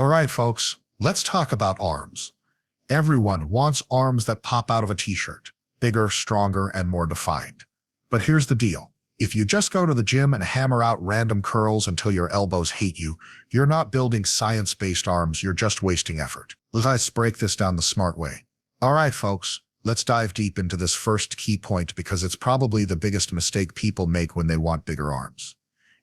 All right, folks, let's talk about arms. Everyone wants arms that pop out of a t-shirt, bigger, stronger, and more defined. But here's the deal. If you just go to the gym and hammer out random curls until your elbows hate you, you're not building science-based arms, you're just wasting effort. Let's break this down the smart way. All right, folks, let's dive deep into this first key point because it's probably the biggest mistake people make when they want bigger arms.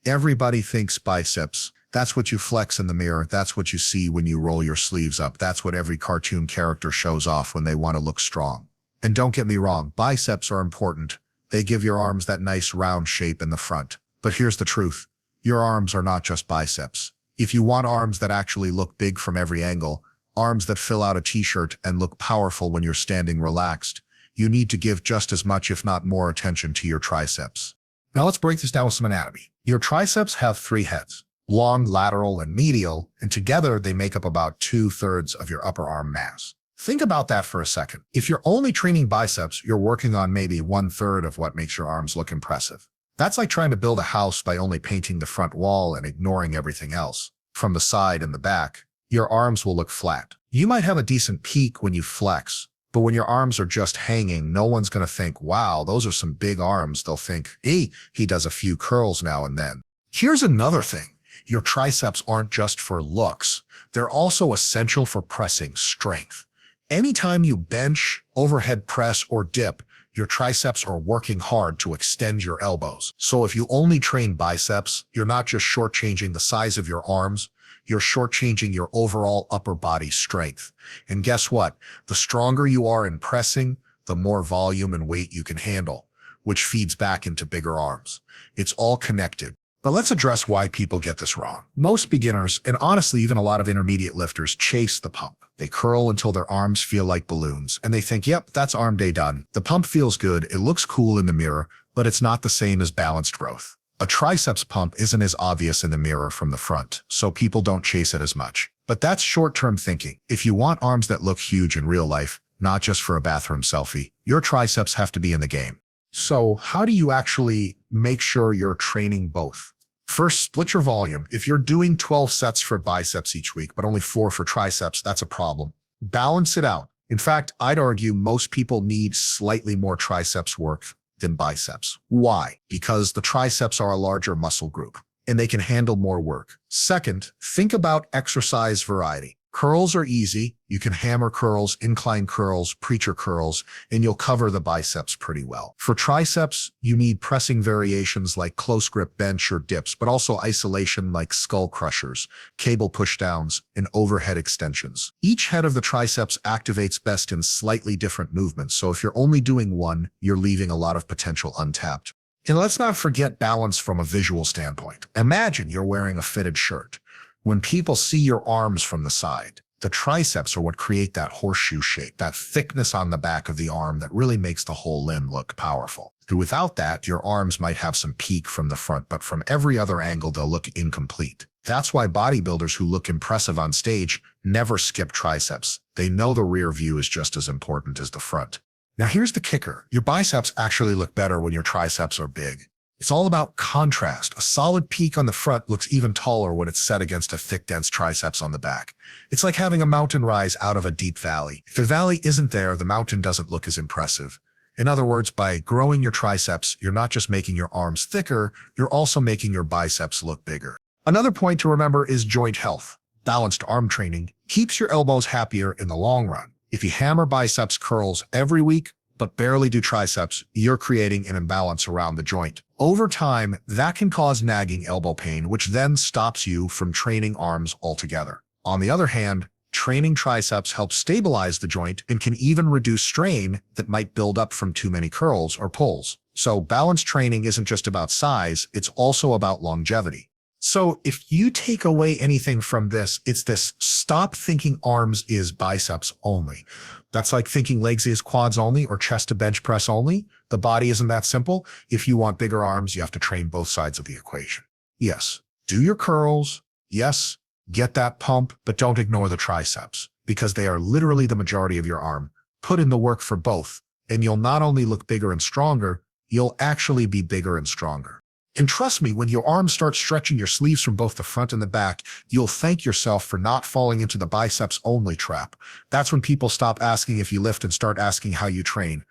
Everybody thinks biceps. That's what you flex in the mirror. That's what you see when you roll your sleeves up. That's what every cartoon character shows off when they want to look strong. And don't get me wrong, biceps are important. They give your arms that nice round shape in the front. But here's the truth. Your arms are not just biceps. If you want arms that actually look big from every angle, arms that fill out a t-shirt and look powerful when you're standing relaxed, you need to give just as much, if not more, attention to your triceps. Now let's break this down with some anatomy. Your triceps have three heads: long, lateral, and medial, and together they make up about 2/3 of your upper arm mass. Think about that for a second. If you're only training biceps, you're working on maybe 1/3 of what makes your arms look impressive. That's like trying to build a house by only painting the front wall and ignoring everything else. From the side and the back, your arms will look flat. You might have a decent peak when you flex, but when your arms are just hanging, no one's going to think, wow, those are some big arms. They'll think, hey, he does a few curls now and then. Here's another thing. Your triceps aren't just for looks. They're also essential for pressing strength. Anytime you bench, overhead press, or dip, your triceps are working hard to extend your elbows. So if you only train biceps, you're not just shortchanging the size of your arms, you're shortchanging your overall upper body strength. And guess what? The stronger you are in pressing, the more volume and weight you can handle, which feeds back into bigger arms. It's all connected. But let's address why people get this wrong. Most beginners, and honestly even a lot of intermediate lifters, chase the pump. They curl until their arms feel like balloons, and they think, yep, that's arm day done. The pump feels good, it looks cool in the mirror, but it's not the same as balanced growth. A triceps pump isn't as obvious in the mirror from the front, so people don't chase it as much. But that's short-term thinking. If you want arms that look huge in real life, not just for a bathroom selfie, your triceps have to be in the game. So how do you actually make sure you're training both? First, split your volume. If you're doing 12 sets for biceps each week, but only 4 for triceps, that's a problem. Balance it out. In fact, I'd argue most people need slightly more triceps work than biceps. Why? Because the triceps are a larger muscle group, and they can handle more work. Second, think about exercise variety. Curls are easy. You can hammer curls, incline curls, preacher curls, and you'll cover the biceps pretty well. For triceps, you need pressing variations like close grip bench or dips, but also isolation like skull crushers, cable pushdowns, and overhead extensions. Each head of the triceps activates best in slightly different movements, so if you're only doing one, you're leaving a lot of potential untapped. And let's not forget balance from a visual standpoint. Imagine you're wearing a fitted shirt. When people see your arms from the side, the triceps are what create that horseshoe shape, that thickness on the back of the arm that really makes the whole limb look powerful. Without that, your arms might have some peak from the front, but from every other angle, they'll look incomplete. That's why bodybuilders who look impressive on stage never skip triceps. They know the rear view is just as important as the front. Now here's the kicker. Your biceps actually look better when your triceps are big. It's all about contrast. A solid peak on the front looks even taller when it's set against a thick, dense triceps on the back. It's like having a mountain rise out of a deep valley. If the valley isn't there, the mountain doesn't look as impressive. In other words, by growing your triceps, you're not just making your arms thicker, you're also making your biceps look bigger. Another point to remember is joint health. Balanced arm training keeps your elbows happier in the long run. If you hammer biceps curls every week, but barely do triceps, you're creating an imbalance around the joint. Over time, that can cause nagging elbow pain, which then stops you from training arms altogether. On the other hand, training triceps helps stabilize the joint and can even reduce strain that might build up from too many curls or pulls. So balanced training isn't just about size, it's also about longevity. So if you take away anything from this, it's this: stop thinking arms is biceps only. That's like thinking legs is quads only or chest to bench press only. The body isn't that simple. If you want bigger arms, you have to train both sides of the equation. Yes, do your curls. Yes, get that pump, but don't ignore the triceps because they are literally the majority of your arm. Put in the work for both, and you'll not only look bigger and stronger, you'll actually be bigger and stronger. And trust me, when your arms start stretching your sleeves from both the front and the back, you'll thank yourself for not falling into the biceps only trap. That's when people stop asking if you lift and start asking how you train.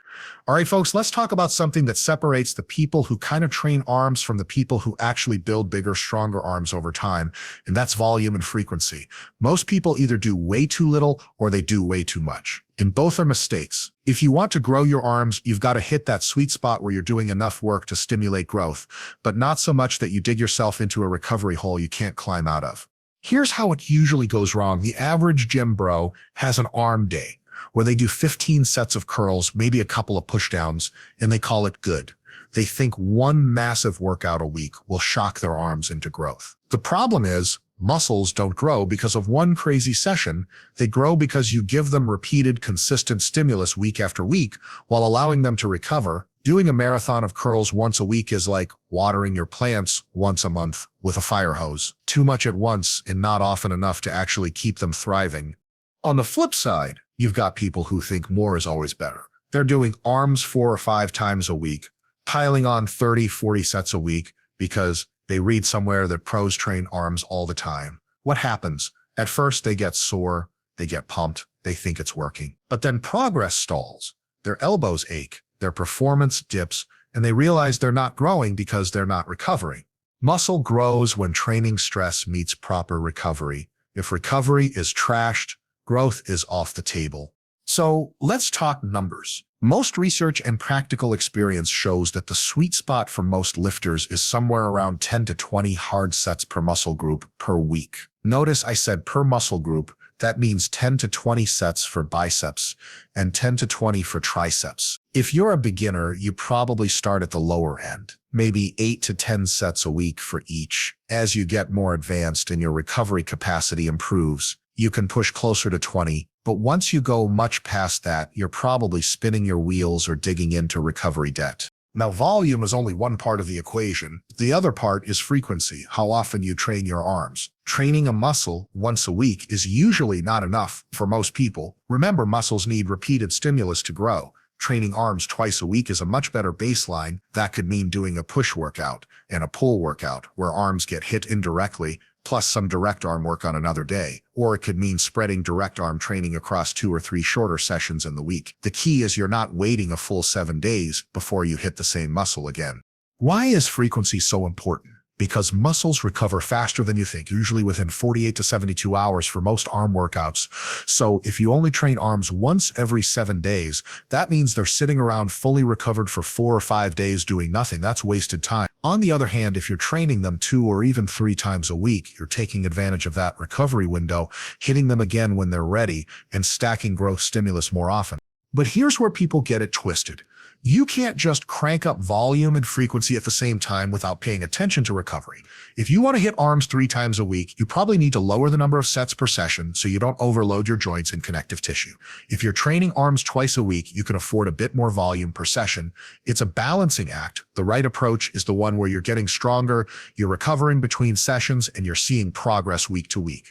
All right, folks, let's talk about something that separates the people who kind of train arms from the people who actually build bigger, stronger arms over time, and that's volume and frequency. Most people either do way too little or they do way too much, and both are mistakes. If you want to grow your arms, you've got to hit that sweet spot where you're doing enough work to stimulate growth, but not so much that you dig yourself into a recovery hole you can't climb out of. Here's how it usually goes wrong. The average gym bro has an arm day where they do 15 sets of curls, maybe a couple of pushdowns, and they call it good. They think one massive workout a week will shock their arms into growth. The problem is, muscles don't grow because of one crazy session. They grow because you give them repeated, consistent stimulus week after week while allowing them to recover. Doing a marathon of curls once a week is like watering your plants once a month with a fire hose. Too much at once and not often enough to actually keep them thriving. On the flip side, you've got people who think more is always better. They're doing arms 4 or 5 times a week, piling on 30, 40 sets a week because they read somewhere that pros train arms all the time. What happens? At first, they get sore, they get pumped, they think it's working. But then progress stalls. Their elbows ache, their performance dips, and they realize they're not growing because they're not recovering. Muscle grows when training stress meets proper recovery. If recovery is trashed, growth is off the table. So let's talk numbers. Most research and practical experience shows that the sweet spot for most lifters is somewhere around 10 to 20 hard sets per muscle group per week. Notice I said per muscle group. That means 10 to 20 sets for biceps and 10 to 20 for triceps. If you're a beginner, you probably start at the lower end, maybe 8 to 10 sets a week for each. As you get more advanced and your recovery capacity improves, you can push closer to 20, but once you go much past that, you're probably spinning your wheels or digging into recovery debt. Now, volume is only one part of the equation. The other part is frequency, how often you train your arms. Training a muscle once a week is usually not enough for most people. Remember, muscles need repeated stimulus to grow. Training arms twice a week is a much better baseline. That could mean doing a push workout and a pull workout where arms get hit indirectly, plus some direct arm work on another day. Or it could mean spreading direct arm training across 2 or 3 shorter sessions in the week. The key is you're not waiting a full 7 days before you hit the same muscle again. Why is frequency so important? Because muscles recover faster than you think, usually within 48 to 72 hours for most arm workouts. So if you only train arms once every 7 days, that means they're sitting around fully recovered for 4 or 5 days doing nothing. That's wasted time. On the other hand, if you're training them 2 or even 3 times a week, you're taking advantage of that recovery window, hitting them again when they're ready, and stacking growth stimulus more often. But here's where people get it twisted. You can't just crank up volume and frequency at the same time without paying attention to recovery. If you want to hit arms 3 times a week, you probably need to lower the number of sets per session so you don't overload your joints and connective tissue. If you're training arms twice a week, you can afford a bit more volume per session. It's a balancing act. The right approach is the one where you're getting stronger, you're recovering between sessions, and you're seeing progress week to week.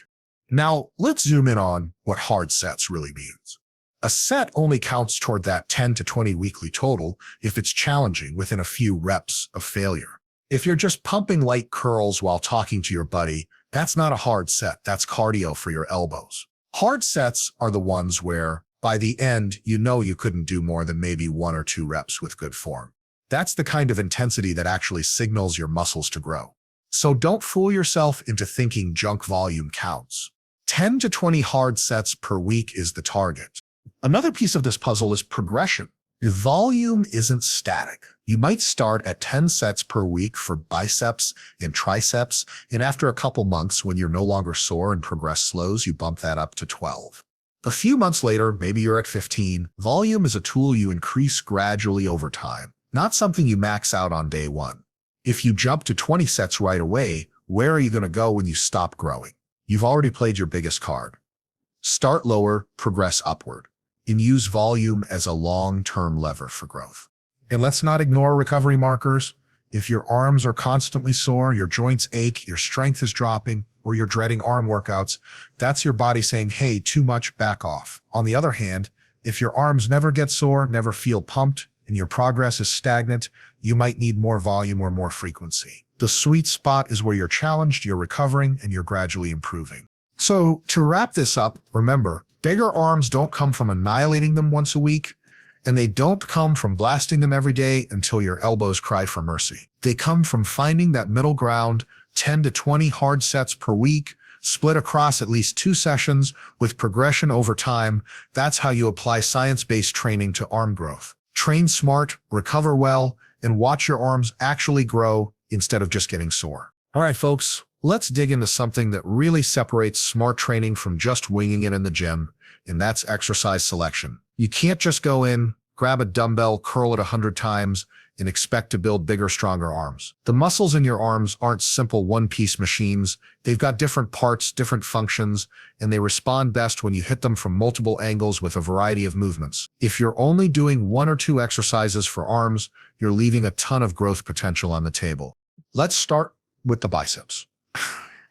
Now, let's zoom in on what hard sets really means. A set only counts toward that 10 to 20 weekly total if it's challenging within a few reps of failure. If you're just pumping light curls while talking to your buddy, that's not a hard set. That's cardio for your elbows. Hard sets are the ones where, by the end, you know you couldn't do more than maybe 1 or 2 reps with good form. That's the kind of intensity that actually signals your muscles to grow. So don't fool yourself into thinking junk volume counts. 10 to 20 hard sets per week is the target. Another piece of this puzzle is progression. Volume isn't static. You might start at 10 sets per week for biceps and triceps, and after a couple months, when you're no longer sore and progress slows, you bump that up to 12. A few months later, maybe you're at 15. Volume is a tool you increase gradually over time, not something you max out on day 1. If you jump to 20 sets right away, where are you going to go when you stop growing? You've already played your biggest card. Start lower, progress upward, and use volume as a long-term lever for growth. And let's not ignore recovery markers. If your arms are constantly sore, your joints ache, your strength is dropping, or you're dreading arm workouts, that's your body saying, hey, too much, back off. On the other hand, if your arms never get sore, never feel pumped, and your progress is stagnant, you might need more volume or more frequency. The sweet spot is where you're challenged, you're recovering, and you're gradually improving. So to wrap this up, remember, bigger arms don't come from annihilating them once a week, and they don't come from blasting them every day until your elbows cry for mercy. They come from finding that middle ground, 10 to 20 hard sets per week, split across at least 2 sessions with progression over time. That's how you apply science-based training to arm growth. Train smart, recover well, and watch your arms actually grow instead of just getting sore. All right, folks, let's dig into something that really separates smart training from just winging it in the gym, and that's exercise selection. You can't just go in, grab a dumbbell, curl it 100 times, and expect to build bigger, stronger arms. The muscles in your arms aren't simple one-piece machines. They've got different parts, different functions, and they respond best when you hit them from multiple angles with a variety of movements. If you're only doing 1 or 2 exercises for arms, you're leaving a ton of growth potential on the table. Let's start with the biceps.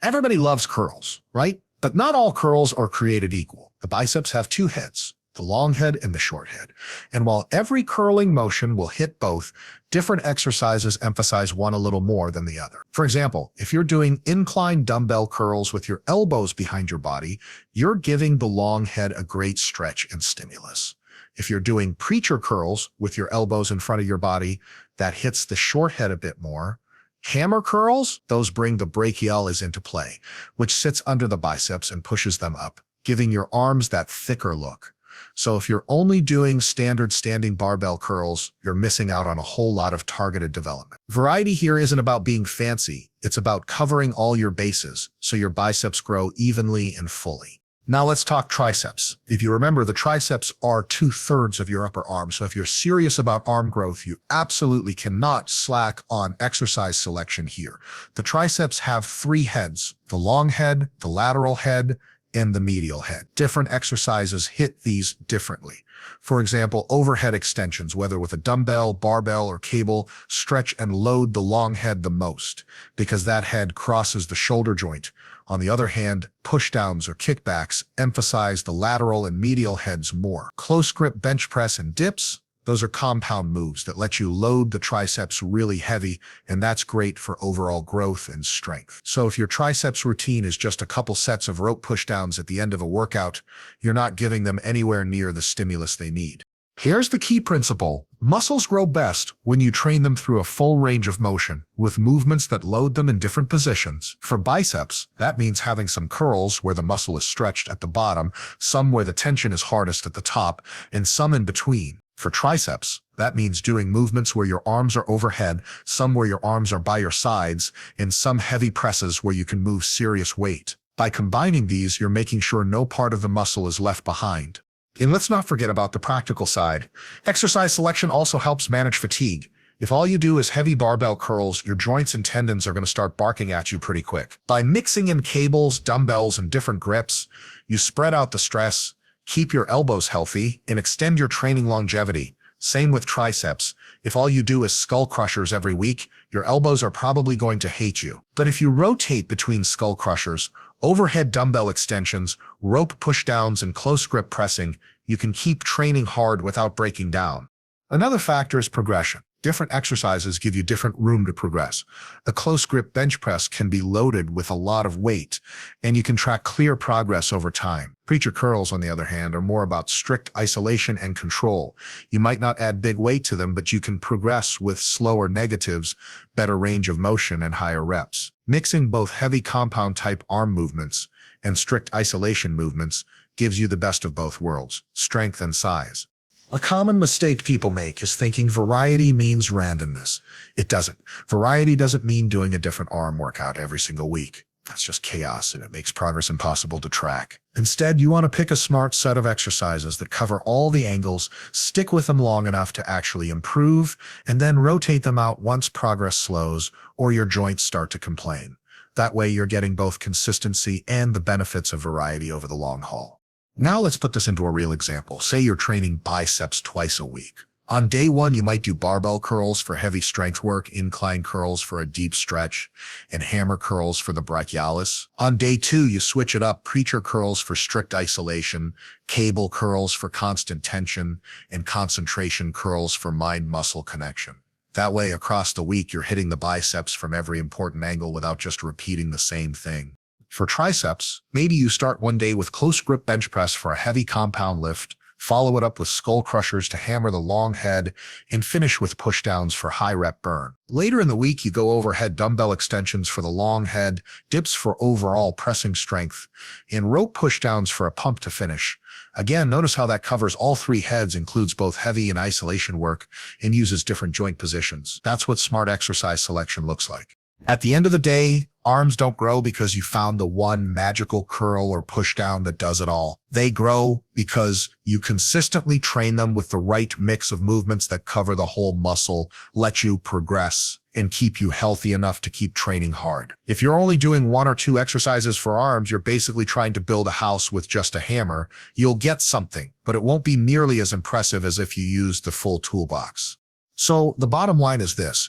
Everybody loves curls, right? But not all curls are created equal. The biceps have 2 heads, the long head and the short head. And while every curling motion will hit both, different exercises emphasize one a little more than the other. For example, if you're doing incline dumbbell curls with your elbows behind your body, you're giving the long head a great stretch and stimulus. If you're doing preacher curls with your elbows in front of your body, that hits the short head a bit more. Hammer curls, those bring the brachialis into play, which sits under the biceps and pushes them up, giving your arms that thicker look. So if you're only doing standard standing barbell curls, you're missing out on a whole lot of targeted development. Variety here isn't about being fancy. It's about covering all your bases so your biceps grow evenly and fully. Now let's talk triceps. If you remember, the triceps are 2/3 of your upper arm. So if you're serious about arm growth, you absolutely cannot slack on exercise selection here. The triceps have 3 heads: the long head, the lateral head, and the medial head. Different exercises hit these differently. For example, overhead extensions, whether with a dumbbell, barbell, or cable, stretch and load the long head the most because that head crosses the shoulder joint. On the other hand, pushdowns or kickbacks emphasize the lateral and medial heads more. Close grip bench press and dips, those are compound moves that let you load the triceps really heavy, and that's great for overall growth and strength. So if your triceps routine is just a couple sets of rope pushdowns at the end of a workout, you're not giving them anywhere near the stimulus they need. Here's the key principle. Muscles grow best when you train them through a full range of motion, with movements that load them in different positions. For biceps, that means having some curls where the muscle is stretched at the bottom, some where the tension is hardest at the top, and some in between. For triceps, that means doing movements where your arms are overhead, some where your arms are by your sides, and some heavy presses where you can move serious weight. By combining these, you're making sure no part of the muscle is left behind. And let's not forget about the practical side. Exercise selection also helps manage fatigue. If all you do is heavy barbell curls, your joints and tendons are going to start barking at you pretty quick. By mixing in cables, dumbbells, and different grips, you spread out the stress, keep your elbows healthy, and extend your training longevity. Same with triceps. If all you do is skull crushers every week, your elbows are probably going to hate you. But if you rotate between skull crushers, overhead dumbbell extensions, rope pushdowns, and close grip pressing, you can keep training hard without breaking down. Another factor is progression. Different exercises give you different room to progress. A close grip bench press can be loaded with a lot of weight, and you can track clear progress over time. Preacher curls, on the other hand, are more about strict isolation and control. You might not add big weight to them, but you can progress with slower negatives, better range of motion, and higher reps. Mixing both heavy compound-type arm movements and strict isolation movements gives you the best of both worlds, strength and size. A common mistake people make is thinking variety means randomness. It doesn't. Variety doesn't mean doing a different arm workout every single week. That's just chaos, and it makes progress impossible to track. Instead, you want to pick a smart set of exercises that cover all the angles, stick with them long enough to actually improve, and then rotate them out once progress slows or your joints start to complain. That way, you're getting both consistency and the benefits of variety over the long haul. Now let's put this into a real example. Say you're training biceps twice a week. On day 1, you might do barbell curls for heavy strength work, incline curls for a deep stretch, and hammer curls for the brachialis. On day 2, you switch it up, preacher curls for strict isolation, cable curls for constant tension, and concentration curls for mind-muscle connection. That way, across the week, you're hitting the biceps from every important angle without just repeating the same thing. For triceps, maybe you start one day with close grip bench press for a heavy compound lift, follow it up with skull crushers to hammer the long head, and finish with pushdowns for high rep burn. Later in the week, you go overhead dumbbell extensions for the long head, dips for overall pressing strength, and rope pushdowns for a pump to finish. Again, notice how that covers all three heads, includes both heavy and isolation work, and uses different joint positions. That's what smart exercise selection looks like. At the end of the day, arms don't grow because you found the one magical curl or pushdown that does it all. They grow because you consistently train them with the right mix of movements that cover the whole muscle, let you progress, and keep you healthy enough to keep training hard. If you're only doing one or two exercises for arms, you're basically trying to build a house with just a hammer. You'll get something, but it won't be nearly as impressive as if you used the full toolbox. So the bottom line is this.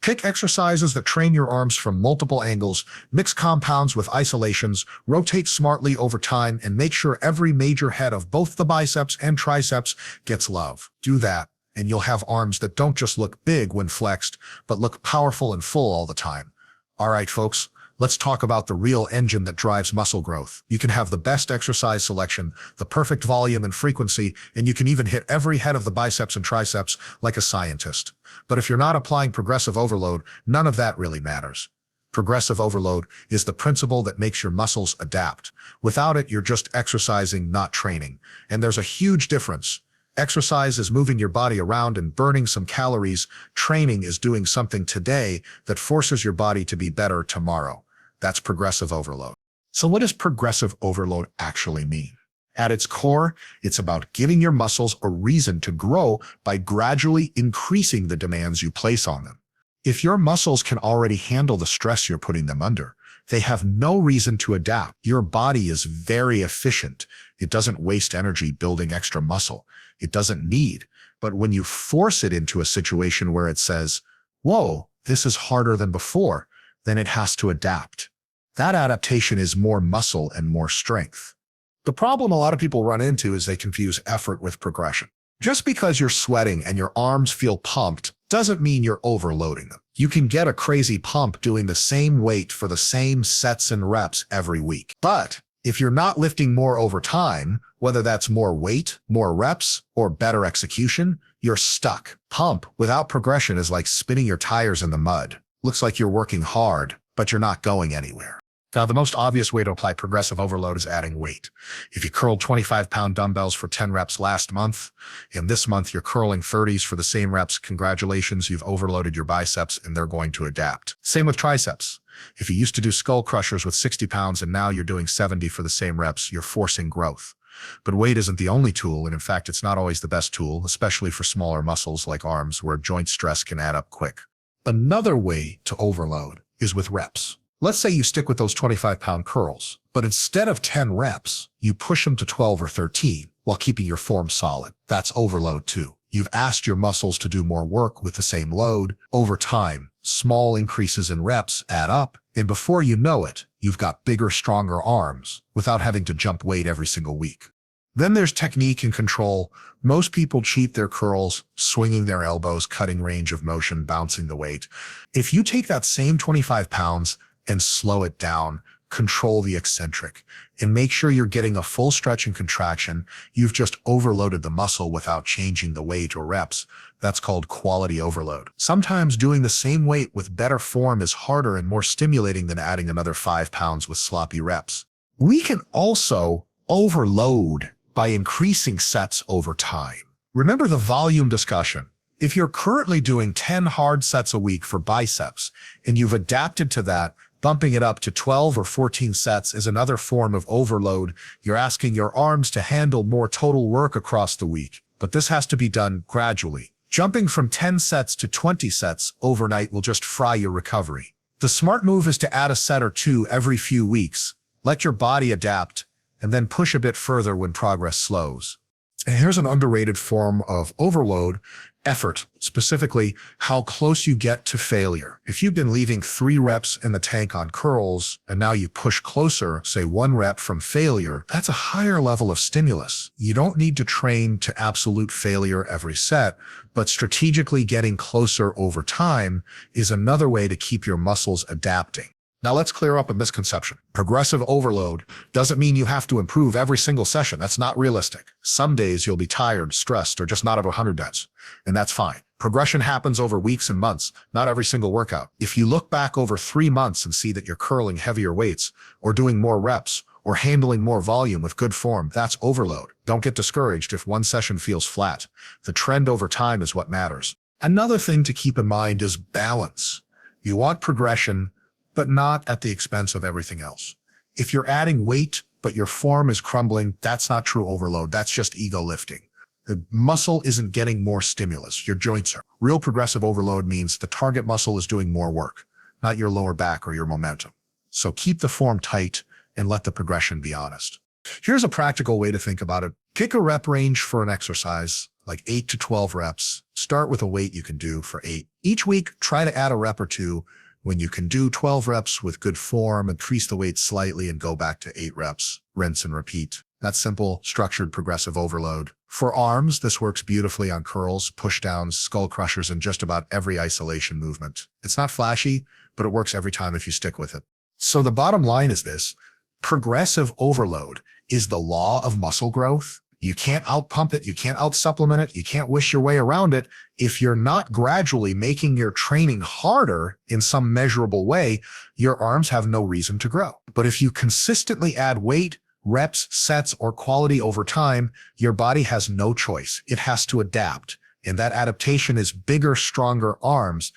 Pick exercises that train your arms from multiple angles, mix compounds with isolations, rotate smartly over time, and make sure every major head of both the biceps and triceps gets love. Do that, and you'll have arms that don't just look big when flexed, but look powerful and full all the time. All right, folks, let's talk about the real engine that drives muscle growth. You can have the best exercise selection, the perfect volume and frequency, and you can even hit every head of the biceps and triceps like a scientist. But if you're not applying progressive overload, none of that really matters. Progressive overload is the principle that makes your muscles adapt. Without it, you're just exercising, not training. And there's a huge difference. Exercise is moving your body around and burning some calories. Training is doing something today that forces your body to be better tomorrow. That's progressive overload. So what does progressive overload actually mean? At its core, it's about giving your muscles a reason to grow by gradually increasing the demands you place on them. If your muscles can already handle the stress you're putting them under, they have no reason to adapt. Your body is very efficient. It doesn't waste energy building extra muscle. It doesn't need. But when you force it into a situation where it says, whoa, this is harder than before, then it has to adapt. That adaptation is more muscle and more strength. The problem a lot of people run into is they confuse effort with progression. Just because you're sweating and your arms feel pumped doesn't mean you're overloading them. You can get a crazy pump doing the same weight for the same sets and reps every week. But if you're not lifting more over time, whether that's more weight, more reps, or better execution, you're stuck. Pump without progression is like spinning your tires in the mud. Looks like you're working hard, but you're not going anywhere. Now, the most obvious way to apply progressive overload is adding weight. If you curled 25-pound dumbbells for 10 reps last month, and this month you're curling 30s for the same reps, congratulations, you've overloaded your biceps and they're going to adapt. Same with triceps. If you used to do skull crushers with 60 pounds and now you're doing 70 for the same reps, you're forcing growth. But weight isn't the only tool, and in fact, it's not always the best tool, especially for smaller muscles like arms where joint stress can add up quick. Another way to overload is with reps. Let's say you stick with those 25-pound curls, but instead of 10 reps, you push them to 12 or 13 while keeping your form solid. That's overload too. You've asked your muscles to do more work with the same load. Over time, small increases in reps add up, and before you know it, you've got bigger, stronger arms without having to jump weight every single week. Then there's technique and control. Most people cheat their curls, swinging their elbows, cutting range of motion, bouncing the weight. If you take that same 25 pounds and slow it down, control the eccentric, and make sure you're getting a full stretch and contraction, you've just overloaded the muscle without changing the weight or reps. That's called quality overload. Sometimes doing the same weight with better form is harder and more stimulating than adding another 5 pounds with sloppy reps. We can also overload by increasing sets over time. Remember the volume discussion. If you're currently doing 10 hard sets a week for biceps and you've adapted to that, bumping it up to 12 or 14 sets is another form of overload. You're asking your arms to handle more total work across the week, but this has to be done gradually. Jumping from 10 sets to 20 sets overnight will just fry your recovery. The smart move is to add a set or two every few weeks, let your body adapt, and then push a bit further when progress slows. And here's an underrated form of overload, Effort, specifically how close you get to failure. If you've been leaving 3 reps in the tank on curls and now you push closer, say 1 rep from failure, that's a higher level of stimulus. You don't need to train to absolute failure every set, but strategically getting closer over time is another way to keep your muscles adapting. Now let's clear up a misconception. Progressive overload doesn't mean you have to improve every single session. That's not realistic. Some days you'll be tired, stressed, or just not at 100 reps, and that's fine. Progression happens over weeks and months, not every single workout. If you look back over 3 months and see that you're curling heavier weights, or doing more reps, or handling more volume with good form, that's overload. Don't get discouraged if one session feels flat. The trend over time is what matters. Another thing to keep in mind is balance. You want progression, but not at the expense of everything else. If you're adding weight, but your form is crumbling, that's not true overload. That's just ego lifting. The muscle isn't getting more stimulus. Your joints are. Real progressive overload means the target muscle is doing more work, not your lower back or your momentum. So keep the form tight and let the progression be honest. Here's a practical way to think about it. Pick a rep range for an exercise, like 8 to 12 reps. Start with a weight you can do for 8. Each week, try to add a rep or two when you can do 12 reps with good form, increase the weight slightly and go back to 8 reps, rinse and repeat. That's simple, structured, progressive overload. For arms, this works beautifully on curls, pushdowns, skull crushers, and just about every isolation movement. It's not flashy, but it works every time if you stick with it. So the bottom line is this: progressive overload is the law of muscle growth. You can't outpump it, you can't out-supplement it, you can't wish your way around it. If you're not gradually making your training harder in some measurable way, your arms have no reason to grow. But if you consistently add weight, reps, sets, or quality over time, your body has no choice. It has to adapt. And that adaptation is bigger, stronger arms,